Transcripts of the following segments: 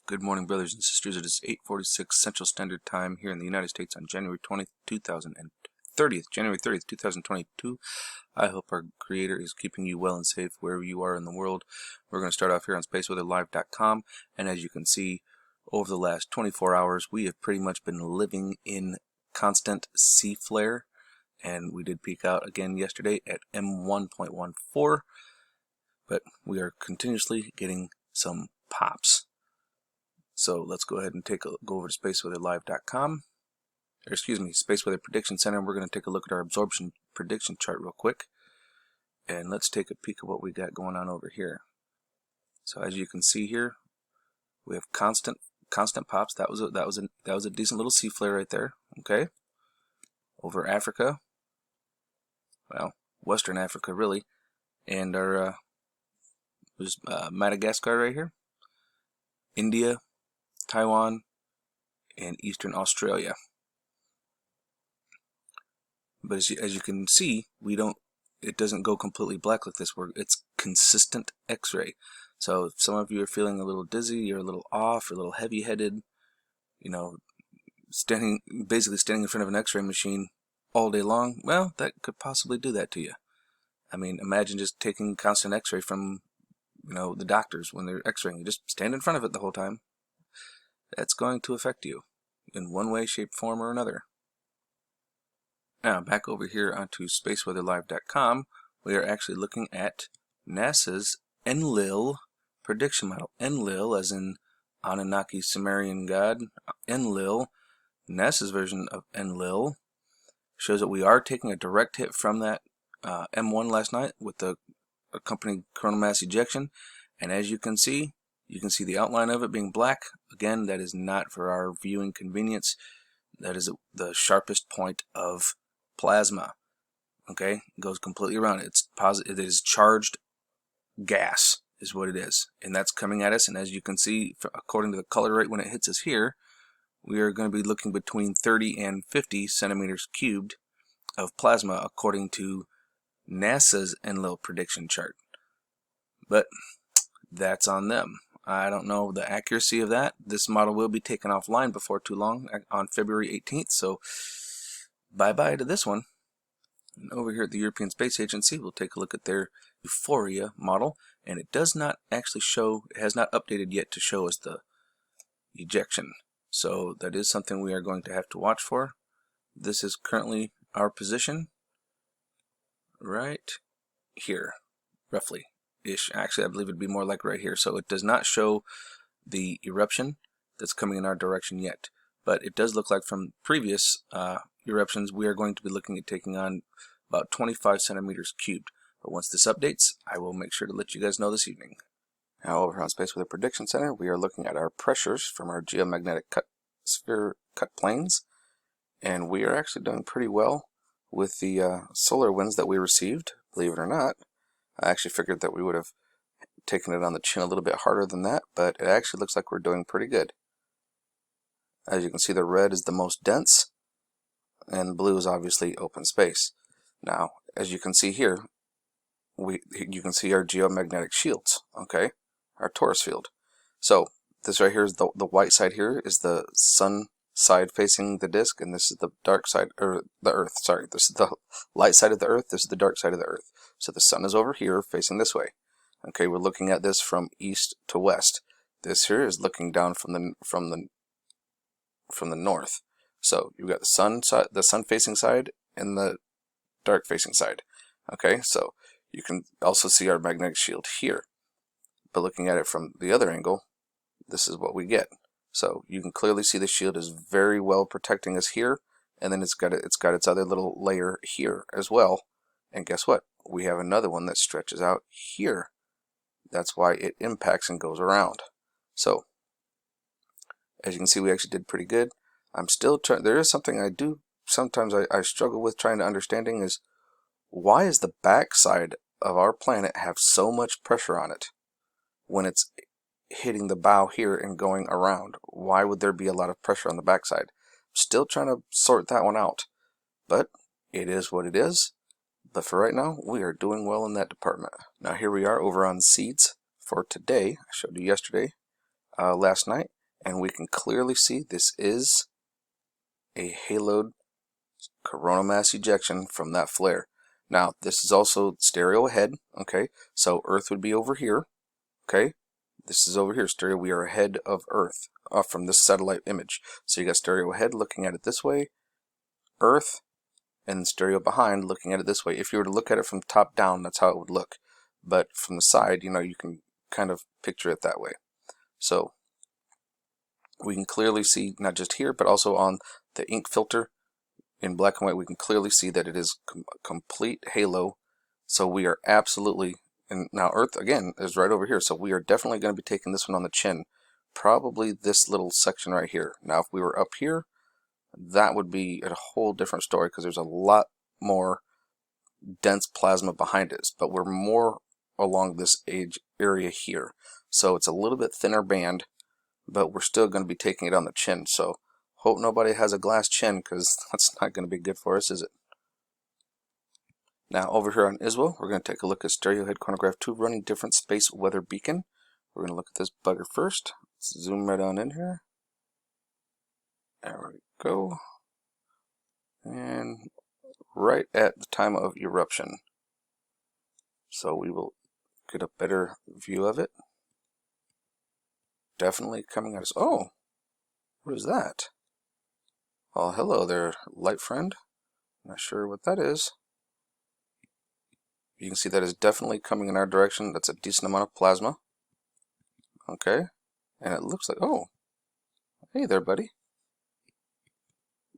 Good morning, brothers and sisters. It is 8:46 Central Standard Time here in the United States on January 30th, 2022. I hope our Creator is keeping you well and safe wherever you are in the world. We're going to start off here on spaceweatherlive.com, and as you can see, over the last 24 hours, we have pretty much been living in constant C flare, and we did peak out again yesterday at M1.14, but we are continuously getting some pops. So let's go ahead and go over to spaceweatherlive.com, or excuse me, Space Weather Prediction Center. We're going to take a look at our absorption prediction chart real quick, and let's take a peek at what we got going on over here. So as you can see here, we have constant pops. That was a decent little C flare right there. Okay, over Africa, well, Western Africa really, and our there's Madagascar right here, India, Taiwan, and Eastern Australia. But as you can see, it doesn't go completely black like this. It's consistent X-ray. So if some of you are feeling a little dizzy, you're a little off, or a little heavy-headed, you know, basically standing in front of an X-ray machine all day long, well, that could possibly do that to you. I mean, imagine just taking constant X-ray from, the doctors when they're X-raying. You just stand in front of it the whole time. That's going to affect you in one way, shape, form, or another. Now, back over here onto spaceweatherlive.com, we are actually looking at NASA's Enlil prediction model. Enlil, as in Anunnaki Sumerian god, Enlil. NASA's version of Enlil shows that we are taking a direct hit from that M1 last night with the accompanying coronal mass ejection, and as you can see the outline of it being black. Again, that is not for our viewing convenience. That is the sharpest point of plasma. Okay, it goes completely around. It's positive. It is charged gas, is what it is, and that's coming at us. And as you can see, according to the color rate when it hits us here, we are going to be looking between 30 and 50 centimeters cubed of plasma, according to NASA's Enlil prediction chart. But that's on them. I don't know the accuracy of that. This model will be taken offline before too long on February 18th, so bye-bye to this one. And over here at the European Space Agency, we'll take a look at their Euphoria model, and it does not actually show, it has not updated yet to show us the ejection. So that is something we are going to have to watch for. This is currently our position right here, roughly. Actually, I believe it'd be more like right here. So it does not show the eruption that's coming in our direction yet, but it does look like from previous eruptions we are going to be looking at taking on about 25 centimeters cubed. But once this updates, I will make sure to let you guys know this evening. Now over on Space Weather Prediction Center, we are looking at our pressures from our geomagnetic sphere cut planes, and we are actually doing pretty well with the solar winds that we received. Believe it or not, I actually figured that we would have taken it on the chin a little bit harder than that, but it actually looks like we're doing pretty good. As you can see, the red is the most dense, and blue is obviously open space. Now, as you can see here, you can see our geomagnetic shields, okay, our torus field. So this right here is the white side here is the sun side facing the disk, and this is the dark side, or the Earth, sorry. This is the light side of the Earth, this is the dark side of the Earth. So the sun is over here facing this way. Okay, we're looking at this from east to west. This here is looking down from the north. So you've got the sun facing side and the dark facing side. Okay, so you can also see our magnetic shield here. But looking at it from the other angle, this is what we get. So you can clearly see the shield is very well protecting us here, and then it's got its other little layer here as well. And guess what? We have another one that stretches out here. That's why it impacts and goes around. So as you can see, we actually did pretty good. I'm still trying. There is something I do sometimes I struggle with trying to understanding is, why is the backside of our planet have so much pressure on it when it's hitting the bow here and going around? Why would there be a lot of pressure on the backside? Still trying to sort that one out, but it is what it is. But for right now, we are doing well in that department. Now here we are over on seeds for today. I showed you yesterday. last night, and we can clearly see this is a haloed coronal mass ejection from that flare. Now, this is also stereo ahead, okay? So Earth would be over here, okay? This is over here, stereo. We are ahead of Earth from this satellite image. So you got stereo ahead looking at it this way, Earth, and stereo behind looking at it this way. If you were to look at it from top down, that's how it would look. But from the side, you know, you can kind of picture it that way. So we can clearly see, not just here, but also on the ink filter in black and white, we can clearly see that it is complete halo. So we are absolutely, and now Earth again is right over here, so we are definitely going to be taking this one on the chin, probably this little section right here. Now if we were up here, that would be a whole different story because there's a lot more dense plasma behind it, but we're more along this age area here, so it's a little bit thinner band, but we're still going to be taking it on the chin. So hope nobody has a glass chin, because that's not going to be good for us, is it? Now over here on ISWO, we're going to take a look at Stereo Head Chronograph 2 running different space weather beacon. We're going to look at this bugger first. Let's zoom right on in here. There we go. And right at the time of eruption. So we will get a better view of it. Definitely coming at us. Oh, what is that? Oh, hello there, light friend. Not sure what that is. You can see that is definitely coming in our direction. That's a decent amount of plasma. Okay, and it looks like, oh, hey there, buddy.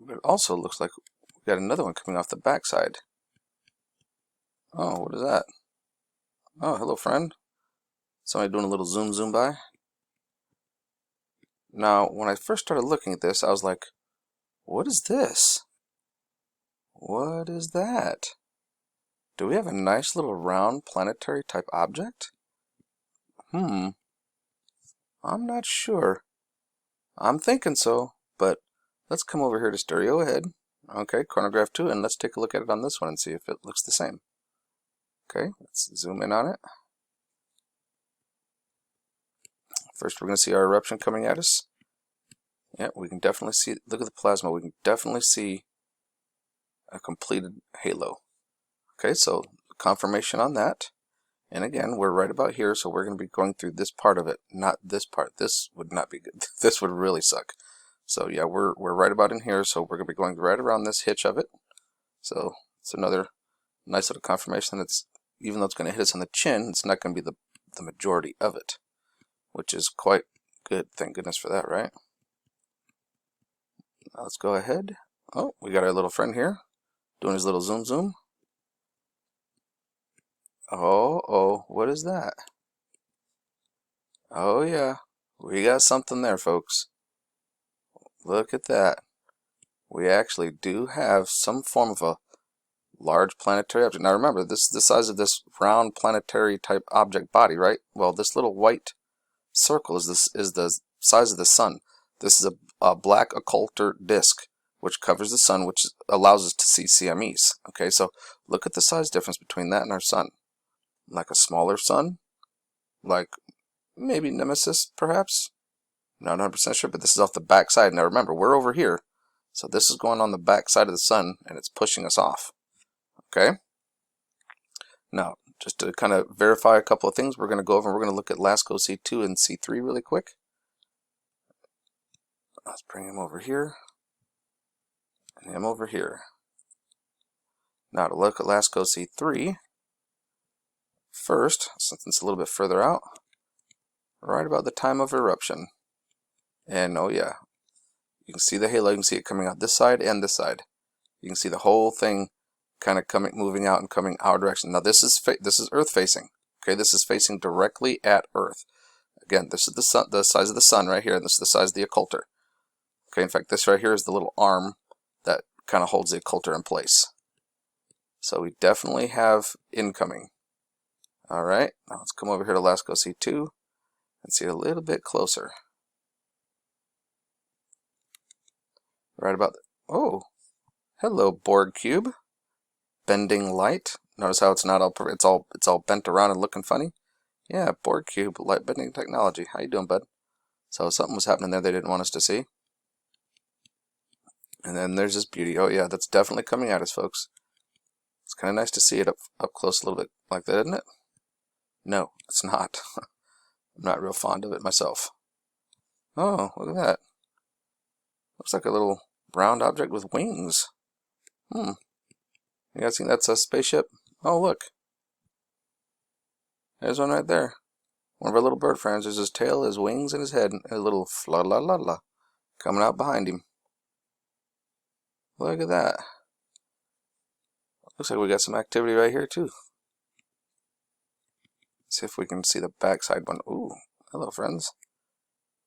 But it also looks like we got another one coming off the backside. Oh, what is that? Oh, hello, friend. Somebody doing a little zoom by. Now, when I first started looking at this, I was like, what is this? What is that? Do we have a nice little round planetary type object? I'm not sure. I'm thinking so, but let's come over here to stereo ahead. Okay, Chronograph 2, and let's take a look at it on this one and see if it looks the same. Okay, let's zoom in on it. First, we're going to see our eruption coming at us. Yeah, we can definitely see, look at the plasma, we can definitely see a completed halo. Okay, so confirmation on that. And again, we're right about here, so we're going to be going through this part of it, not this part. This would not be good. This would really suck. So yeah, we're right about in here, so we're going to be going right around this hitch of it. So it's another nice little confirmation that it's, even though it's going to hit us on the chin, it's not going to be the majority of it, which is quite good. Thank goodness for that, right? Now let's go ahead. Oh, we got our little friend here doing his little zoom. Oh, what is that? Oh yeah, we got something there, folks. Look at that. We actually do have some form of a large planetary object. Now remember, this is the size of this round planetary type object body, right? Well, this little white circle is the size of the sun. This is a black occulter disk which covers the sun, which allows us to see CMEs. Okay, so look at the size difference between that and our sun. Like a smaller sun, like maybe Nemesis, perhaps. Not 100% sure, but this is off the back side. Now remember, we're over here, so this is going on the back side of the sun, and it's pushing us off. Okay. Now, just to kind of verify a couple of things, we're going to go over and we're going to look at LASCO C2 and C3 really quick. Let's bring him over here, and him over here. Now to look at LASCO C3, first, since it's a little bit further out, right about the time of eruption. And oh yeah, you can see the halo, you can see it coming out this side and this side. You can see the whole thing kind of moving out and coming our direction. Now this is Earth facing. Okay, this is facing directly at Earth. Again, this is the sun, the size of the sun right here, and this is the size of the occulter. Okay, in fact, this right here is the little arm that kind of holds the occulter in place. So we definitely have incoming. All right, now let's come over here to LASCO C2 and see it a little bit closer. Right about oh, hello Borg cube, bending light. Notice how it's not all it's all bent around and looking funny. Yeah, Borg cube, light bending technology. How you doing, bud? So something was happening there they didn't want us to see. And then there's this beauty. Oh yeah, that's definitely coming at us, folks. It's kind of nice to see it up close a little bit like that, isn't it? No, it's not. I'm not real fond of it myself. Oh, look at that. Looks like a little round object with wings. You guys think that's a spaceship? Oh, look. There's one right there. One of our little bird friends. There's his tail, his wings, and his head. And a little fla-la-la-la coming out behind him. Look at that. Looks like we got some activity right here, too. See if we can see the backside one. Ooh, hello, friends.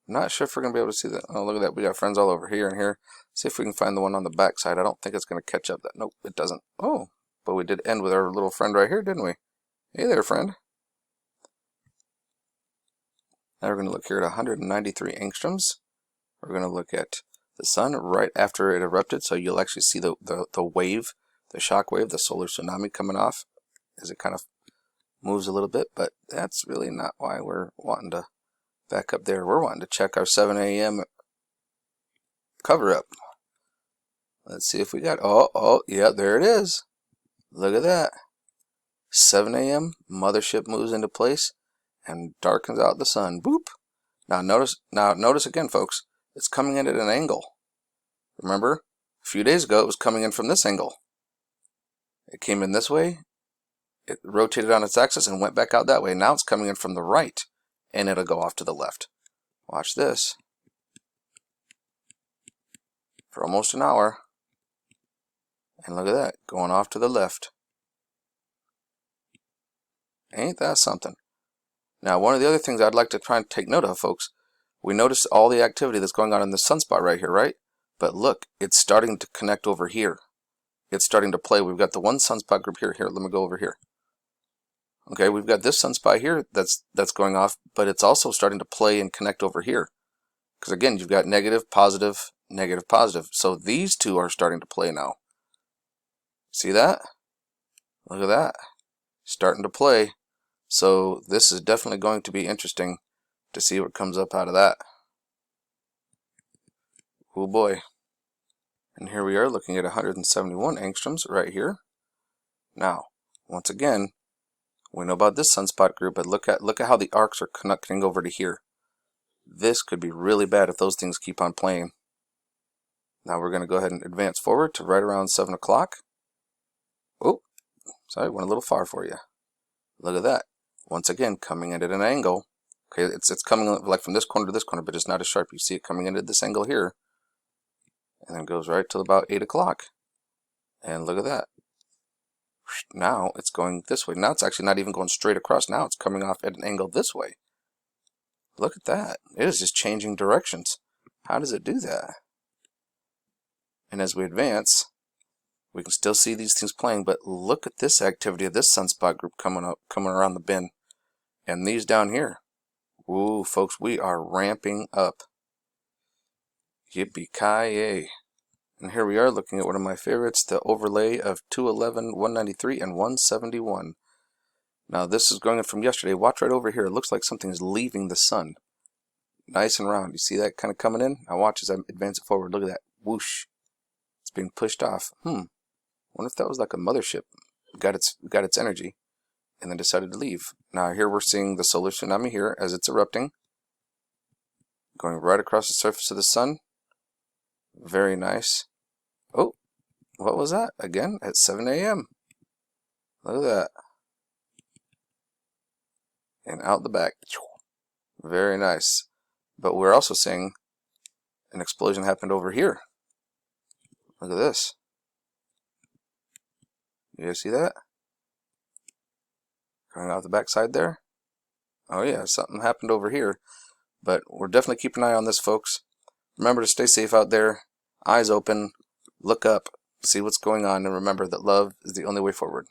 Not sure if we're going to be able to see that. Oh, look at that. We got friends all over here and here. See if we can find the one on the backside. I don't think it's going to catch up. That. Nope, it doesn't. Oh, but we did end with our little friend right here, didn't we? Hey there, friend. Now we're going to look here at 193 angstroms. We're going to look at the sun right after it erupted, so you'll actually see the wave, the shock wave, the solar tsunami coming off as it kind of moves a little bit, but that's really not why we're wanting to back up there. We're wanting to check our 7 a.m. cover up. Let's see if we got, yeah, there it is. Look at that. 7 a.m. mothership moves into place and darkens out the sun. Boop. Now notice again, folks, it's coming in at an angle. Remember, a few days ago it was coming in from this angle. It came in this way, it rotated on its axis and went back out that way. Now it's coming in from the right, and it'll go off to the left. Watch this. For almost an hour. And look at that, going off to the left. Ain't that something? Now, one of the other things I'd like to try and take note of, folks, we noticed all the activity that's going on in the sunspot right here, right? But look, it's starting to connect over here. It's starting to play. We've got the one sunspot group here. Here, let me go over here. Okay, we've got this sunspot here that's going off, but it's also starting to play and connect over here. Because again, you've got negative, positive, negative, positive. So these two are starting to play now. See that? Look at that. Starting to play. So this is definitely going to be interesting to see what comes up out of that. Oh boy. And here we are looking at 171 angstroms right here. Now, once again, we know about this sunspot group, but look at how the arcs are connecting over to here. This could be really bad if those things keep on playing. Now we're going to go ahead and advance forward to right around 7 o'clock. Oh, sorry, went a little far for you. Look at that. Once again, coming in at an angle. Okay, it's coming like from this corner to this corner, but it's not as sharp. You see it coming in at this angle here. And then goes right till about 8 o'clock. And look at that. Now it's going this way. Now it's actually not even going straight across. Now it's coming off at an angle this way. Look at that. It is just changing directions. How does it do that? And as we advance, we can still see these things playing, but look at this activity of this sunspot group coming around the bend. And these down here. Ooh, folks, we are ramping up. Yippee-ki-yay. And here we are looking at one of my favorites, the overlay of 211, 193, and 171. Now this is going in from yesterday. Watch right over here. It looks like something is leaving the sun. Nice and round. You see that kind of coming in? Now watch as I advance it forward. Look at that. Whoosh. It's being pushed off. Wonder if that was like a mothership. Got its energy and then decided to leave. Now here we're seeing the solar tsunami here as it's erupting. Going right across the surface of the sun. Very nice. Oh, what was that? Again, at 7 a.m. Look at that. And out the back. Very nice. But we're also seeing an explosion happened over here. Look at this. You guys see that? Coming out the back side there. Oh yeah, something happened over here. But we're definitely keeping an eye on this, folks. Remember to stay safe out there. Eyes open. Look up. See what's going on. And remember that love is the only way forward.